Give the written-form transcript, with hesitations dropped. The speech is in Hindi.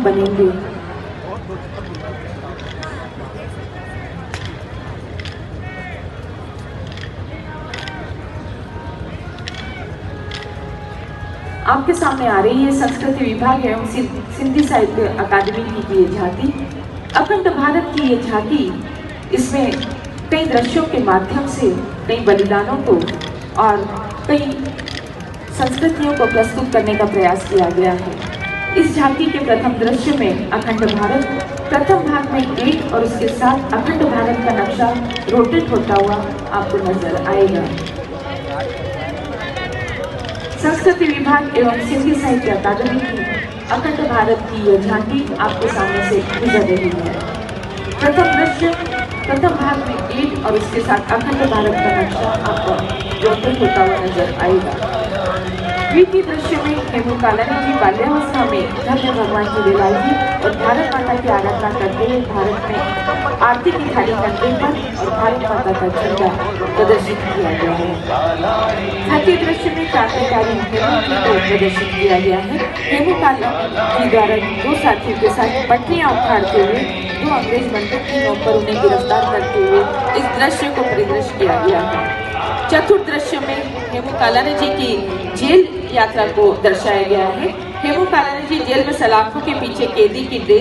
बनेंगे। आपके सामने आ रही है संस्कृति विभाग एवं सिंधी साहित्य अकादमी की ये झांकी। अखंड भारत की ये झांकी, इसमें कई दृश्यों के माध्यम से कई बलिदानों को और कई संस्कृतियों को प्रस्तुत करने का प्रयास किया गया है। इस झांकी के प्रथम दृश्य में अखंड भारत, प्रथम भाग में गेट और उसके साथ अखंड भारत का नक्शा रोटेट होता हुआ आपको नजर आएगा। संस्कृति विभाग एवं सिंधी साहित्य अकादमी की अखंड भारत की यह झांकी आपके सामने से गुजर रही है। प्रथम दृश्य, प्रथम भाग में गेट और उसके साथ अखंड भारत का नक्शा आपको रोटेट होता हुआ नजर आएगा। द्वितीय दृश्य में हेमू कालानी जी बाल्यावस्था में धन्य भगवान झूलेलाल जी और भारत माता की आराधना करते हुए भारत में आरती की थाली कंधे पर और भारत माता का झंडा प्रदर्शित किया गया है। तृतीय दृश्य में क्रांतिकारी हेमू जी को प्रदर्शित किया गया है। हेमू कालानी जी द्वारा दो साथियों के साथ पटरियां उखाड़ते हुए दो अंग्रेज बंदूक की नोक पर उन्हें गिरफ्तार करते हुए इस दृश्य को परिदृश्य किया गया है। चतुर्थ दृश्य में हेमू कालानी जी की जेल यात्रा को दर्शाया गया है। हेमू कालानी जी जेल में सलाखों के पीछे कैदी की ड्रेस